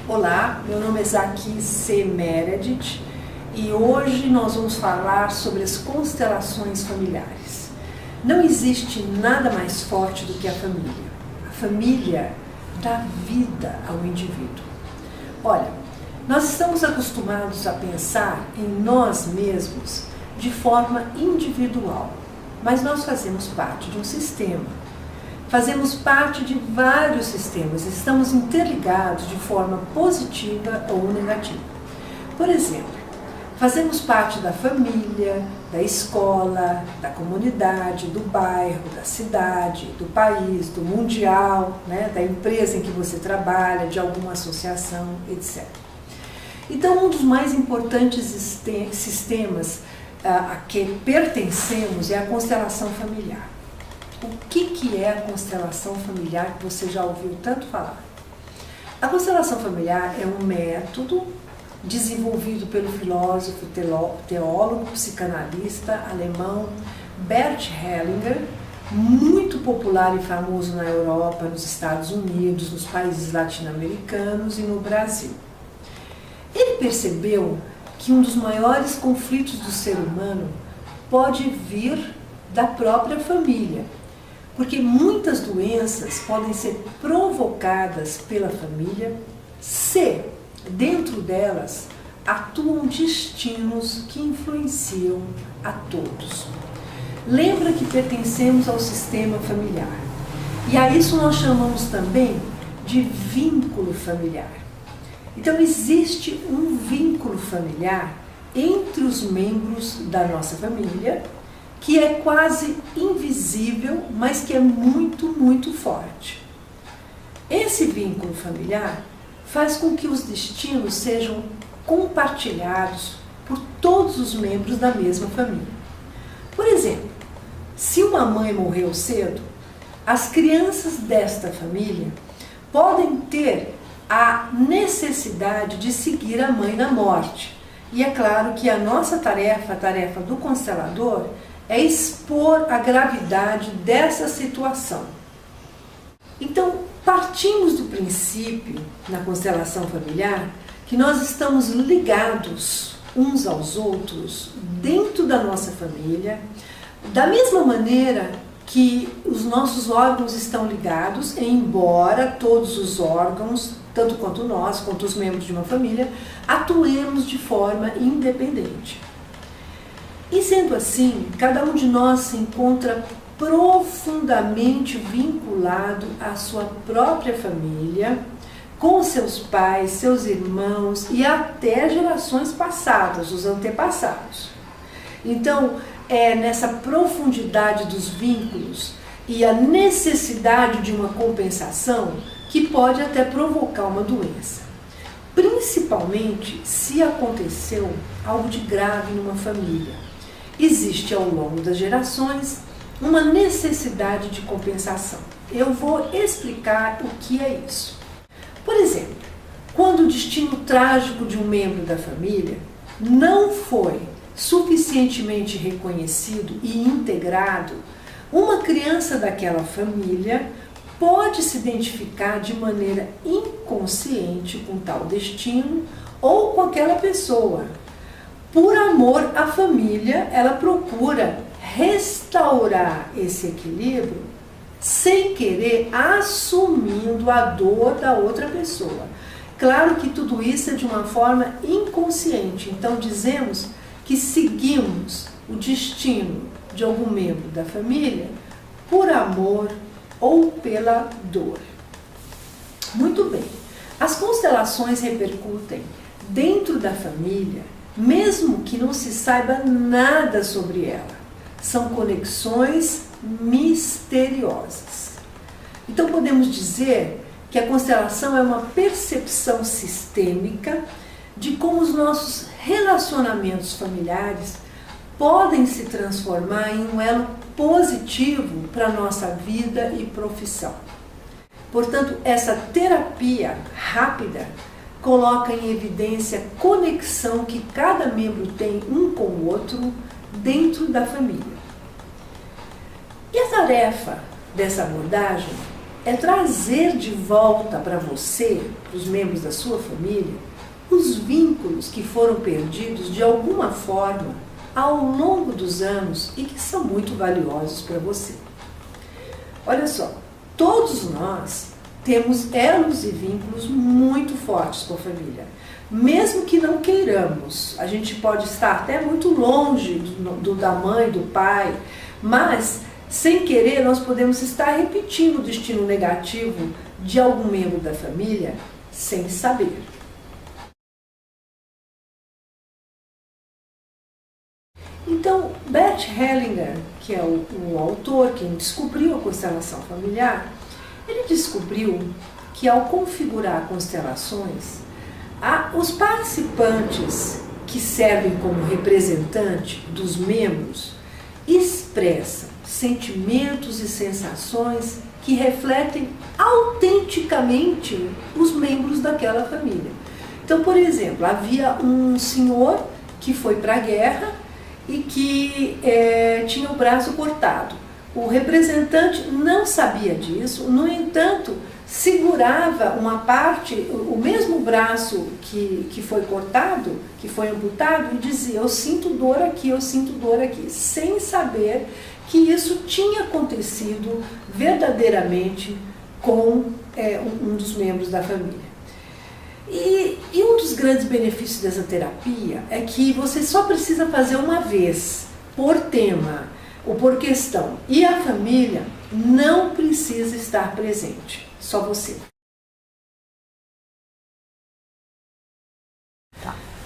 Olá, meu nome é Zaki C. Meredith e hoje nós vamos falar sobre as constelações familiares. Não existe nada mais forte do que a família. A família dá vida ao indivíduo. Olha, nós estamos acostumados a pensar em nós mesmos de forma individual, mas nós fazemos parte de um sistema. Fazemos parte de vários sistemas, estamos interligados de forma positiva ou negativa. Por exemplo, fazemos parte da família, da escola, da comunidade, do bairro, da cidade, do país, do mundial, da empresa em que você trabalha, de alguma associação, etc. Então, um dos mais importantes sistemas a que pertencemos é a constelação familiar. O que é a constelação familiar que você já ouviu tanto falar? A constelação familiar é um método desenvolvido pelo filósofo, teólogo, psicanalista alemão Bert Hellinger, muito popular e famoso na Europa, nos Estados Unidos, nos países latino-americanos e no Brasil. Ele percebeu que um dos maiores conflitos do ser humano pode vir da própria família, porque muitas doenças podem ser provocadas pela família se, dentro delas, atuam destinos que influenciam a todos. Lembra que pertencemos ao sistema familiar. E a isso nós chamamos também de vínculo familiar. Então existe um vínculo familiar entre os membros da nossa família, que é quase invisível, mas que é muito, muito forte. Esse vínculo familiar faz com que os destinos sejam compartilhados por todos os membros da mesma família. Por exemplo, se uma mãe morreu cedo, as crianças desta família podem ter a necessidade de seguir a mãe na morte. E é claro que a nossa tarefa, a tarefa do constelador, é expor a gravidade dessa situação. Então, partimos do princípio, na constelação familiar, que nós estamos ligados uns aos outros dentro da nossa família, da mesma maneira que os nossos órgãos estão ligados, embora todos os órgãos, tanto quanto nós, quanto os membros de uma família, atuemos de forma independente. E sendo assim, cada um de nós se encontra profundamente vinculado à sua própria família, com seus pais, seus irmãos e até gerações passadas, os antepassados. Então, é nessa profundidade dos vínculos e a necessidade de uma compensação que pode até provocar uma doença. Principalmente se aconteceu algo de grave numa família. Existe ao longo das gerações uma necessidade de compensação. Eu vou explicar o que é isso. Por exemplo, quando o destino trágico de um membro da família não foi suficientemente reconhecido e integrado, uma criança daquela família pode se identificar de maneira inconsciente com tal destino ou com aquela pessoa. Por amor à família, ela procura restaurar esse equilíbrio sem querer, assumindo a dor da outra pessoa. Claro que tudo isso é de uma forma inconsciente, então dizemos que seguimos o destino de algum membro da família por amor ou pela dor. Muito bem, as constelações repercutem dentro da família, mesmo que não se saiba nada sobre ela. São conexões misteriosas. Então podemos dizer que a constelação é uma percepção sistêmica de como os nossos relacionamentos familiares podem se transformar em um elo positivo para a nossa vida e profissão. Portanto, essa terapia rápida coloca em evidência a conexão que cada membro tem um com o outro dentro da família. E a tarefa dessa abordagem é trazer de volta para você, para os membros da sua família, os vínculos que foram perdidos de alguma forma ao longo dos anos e que são muito valiosos para você. Olha só, todos nós temos elos e vínculos muito fortes com a família. Mesmo que não queiramos, a gente pode estar até muito longe da mãe, do pai, mas sem querer nós podemos estar repetindo o destino negativo de algum membro da família sem saber. Então, Bert Hellinger, que é o autor, quem descobriu a constelação familiar, ele descobriu que ao configurar constelações, os participantes que servem como representante dos membros expressam sentimentos e sensações que refletem autenticamente os membros daquela família. Então, por exemplo, havia um senhor que foi para a guerra e que tinha o braço cortado. O representante não sabia disso, no entanto, segurava uma parte, o mesmo braço que foi cortado, que foi amputado, e dizia: eu sinto dor aqui, eu sinto dor aqui, sem saber que isso tinha acontecido verdadeiramente com um dos membros da família. E um dos grandes benefícios dessa terapia é que você só precisa fazer uma vez, por tema ou por questão, e a família não precisa estar presente, só você.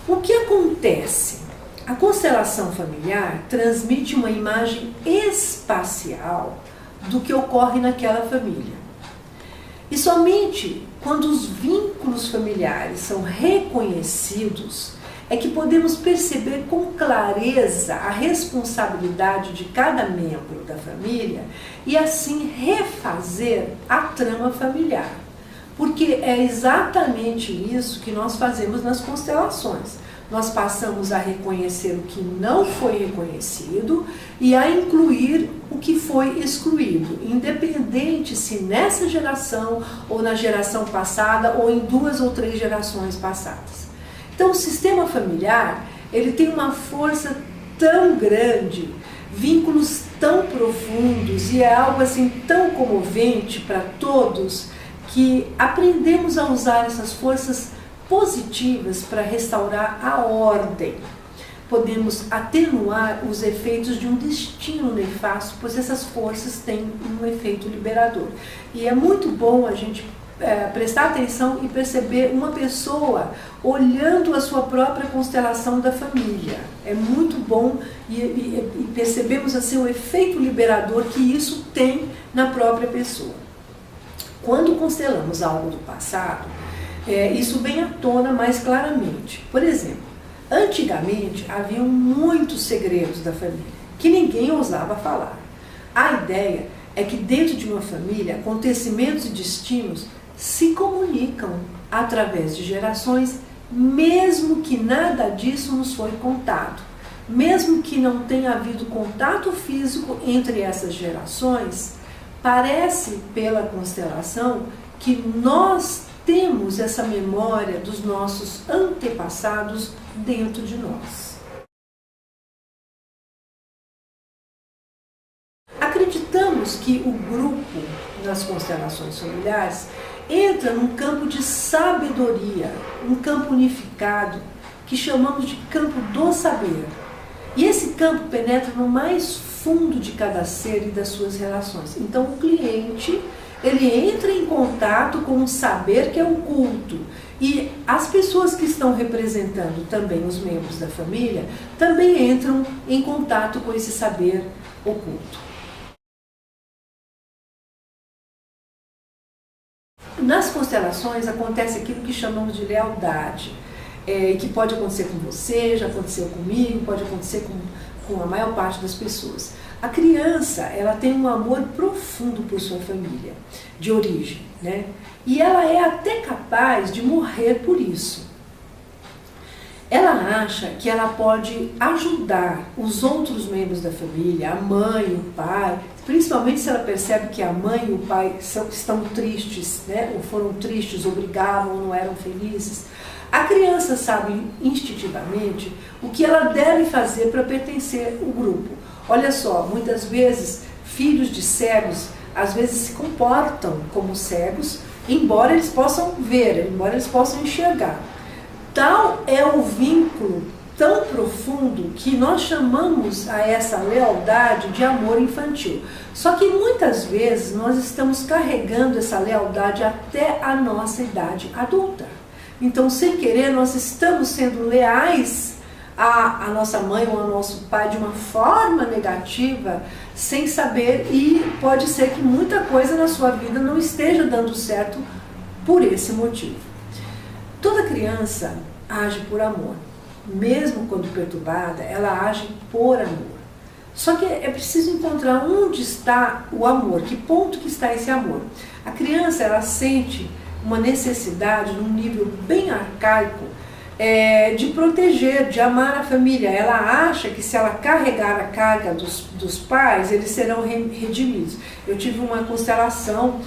O que acontece? A constelação familiar transmite uma imagem espacial do que ocorre naquela família. E somente quando os vínculos familiares são reconhecidos é que podemos perceber com clareza a responsabilidade de cada membro da família e assim refazer a trama familiar. Porque é exatamente isso que nós fazemos nas constelações. Nós passamos a reconhecer o que não foi reconhecido e a incluir o que foi excluído, independente se nessa geração ou na geração passada ou em 2 ou 3 gerações passadas. Então, o sistema familiar, ele tem uma força tão grande, vínculos tão profundos e é algo assim tão comovente para todos que aprendemos a usar essas forças positivas para restaurar a ordem. Podemos atenuar os efeitos de um destino nefasto, pois essas forças têm um efeito liberador. E é muito bom a gente prestar atenção e perceber uma pessoa olhando a sua própria constelação da família. É muito bom e percebemos assim o efeito liberador que isso tem na própria pessoa. Quando constelamos algo do passado, isso vem à tona mais claramente. Por exemplo, antigamente haviam muitos segredos da família que ninguém ousava falar. A ideia é que dentro de uma família, acontecimentos e destinos se comunicam através de gerações, mesmo que nada disso nos foi contado. Mesmo que não tenha havido contato físico entre essas gerações, parece pela constelação que nós temos essa memória dos nossos antepassados dentro de nós. Acreditamos que o grupo nas constelações familiares entra num campo de sabedoria, um campo unificado, que chamamos de campo do saber. E esse campo penetra no mais fundo de cada ser e das suas relações. Então o cliente, ele entra em contato com um saber que é oculto. E as pessoas que estão representando também os membros da família, também entram em contato com esse saber oculto. Nas constelações acontece aquilo que chamamos de lealdade, que pode acontecer com você, já aconteceu comigo, pode acontecer com a maior parte das pessoas. A criança, ela tem um amor profundo por sua família, de origem, né? E ela é até capaz de morrer por isso. Ela acha que ela pode ajudar os outros membros da família, a mãe, o pai, principalmente se ela percebe que a mãe e o pai estão tristes, né? Ou foram tristes, ou brigaram, ou não eram felizes. A criança sabe instintivamente o que ela deve fazer para pertencer ao grupo. Olha só, muitas vezes filhos de cegos às vezes se comportam como cegos, embora eles possam ver, embora eles possam enxergar. Tal é o vínculo tão profundo que nós chamamos a essa lealdade de amor infantil. Só que muitas vezes nós estamos carregando essa lealdade até a nossa idade adulta. Então, sem querer, nós estamos sendo leais à nossa mãe ou ao nosso pai de uma forma negativa, sem saber, e pode ser que muita coisa na sua vida não esteja dando certo por esse motivo. Toda criança age por amor. Mesmo quando perturbada, ela age por amor. Só que é preciso encontrar onde está o amor, que ponto que está esse amor. A criança, ela sente uma necessidade, num nível bem arcaico, de proteger, de amar a família. Ela acha que se ela carregar a carga dos pais, eles serão redimidos. Eu tive uma constelação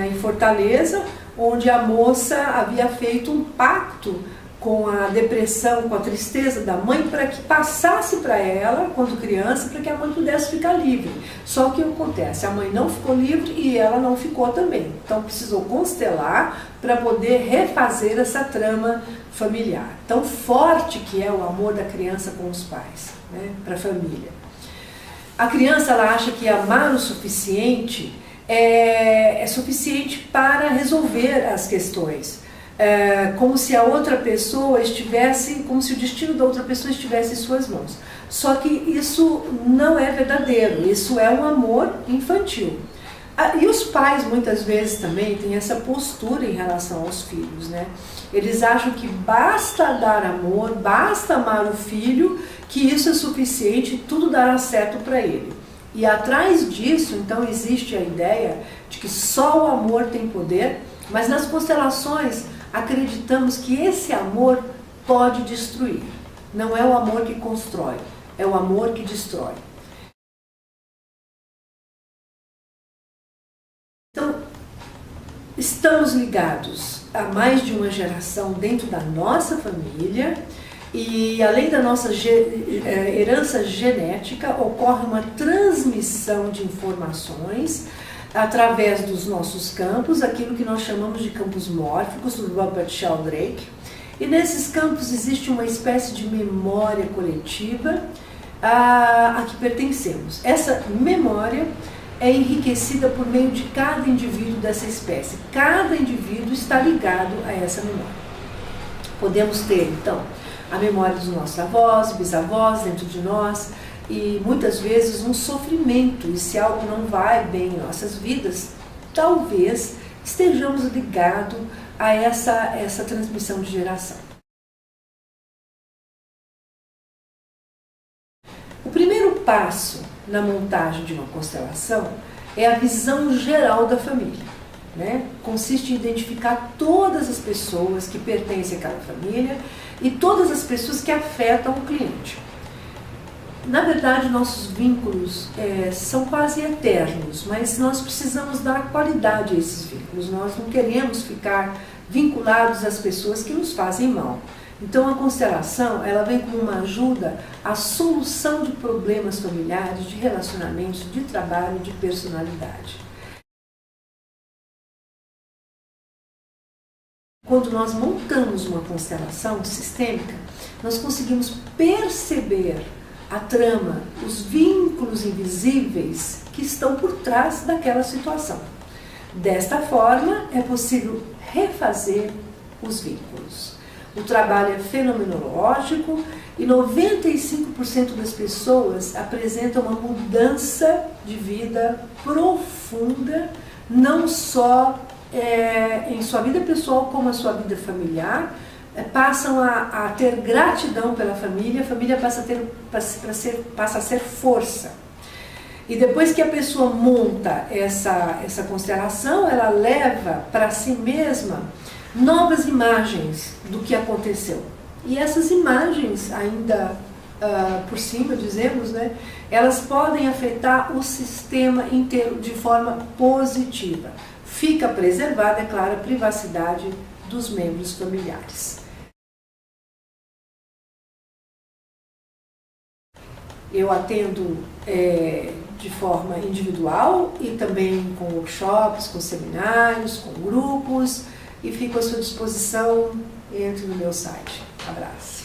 em Fortaleza, onde a moça havia feito um pacto com a depressão, com a tristeza da mãe, para que passasse para ela, quando criança, para que a mãe pudesse ficar livre. Só que o que acontece? A mãe não ficou livre e ela não ficou também. Então precisou constelar para poder refazer essa trama familiar. Tão forte que é o amor da criança com os pais, né, para a família. A criança, ela acha que amar o suficiente é suficiente para resolver as questões. Como se a outra pessoa estivesse, como se o destino da outra pessoa estivesse em suas mãos. Só que isso não é verdadeiro, isso é um amor infantil. E os pais muitas vezes também têm essa postura em relação aos filhos, né? Eles acham que basta dar amor, basta amar o filho, que isso é suficiente, tudo dará certo para ele. E atrás disso, então, existe a ideia de que só o amor tem poder, mas nas constelações acreditamos que esse amor pode destruir. Não é o amor que constrói, é o amor que destrói. Então, estamos ligados a mais de uma geração dentro da nossa família, e além da nossa herança genética, ocorre uma transmissão de informações através dos nossos campos, aquilo que nós chamamos de campos mórficos, do Robert Sheldrake. E nesses campos existe uma espécie de memória coletiva a que pertencemos. Essa memória é enriquecida por meio de cada indivíduo dessa espécie. Cada indivíduo está ligado a essa memória. Podemos ter, então, a memória dos nossos avós, bisavós dentro de nós, e muitas vezes um sofrimento, e se algo não vai bem em nossas vidas, talvez estejamos ligados a essa transmissão de geração. O primeiro passo na montagem de uma constelação é a visão geral da família, né? Consiste em identificar todas as pessoas que pertencem àquela família e todas as pessoas que afetam o cliente. Na verdade, nossos vínculos são quase eternos, mas nós precisamos dar qualidade a esses vínculos. Nós não queremos ficar vinculados às pessoas que nos fazem mal. Então, a constelação, ela vem como uma ajuda à solução de problemas familiares, de relacionamentos, de trabalho, de personalidade. Quando nós montamos uma constelação sistêmica, nós conseguimos perceber a trama, os vínculos invisíveis que estão por trás daquela situação. Desta forma, é possível refazer os vínculos. O trabalho é fenomenológico e 95% das pessoas apresentam uma mudança de vida profunda, não só em sua vida pessoal, como a sua vida familiar. Passam a ter gratidão pela família, a família passa a ser força. E depois que a pessoa monta essa constelação, ela leva para si mesma novas imagens do que aconteceu. E essas imagens ainda por cima, dizemos, né, elas podem afetar o sistema inteiro de forma positiva. Fica preservada, é claro, a privacidade dos membros familiares. Eu atendo de forma individual e também com workshops, com seminários, com grupos, e fico à sua disposição. Entre no meu site. Abraço.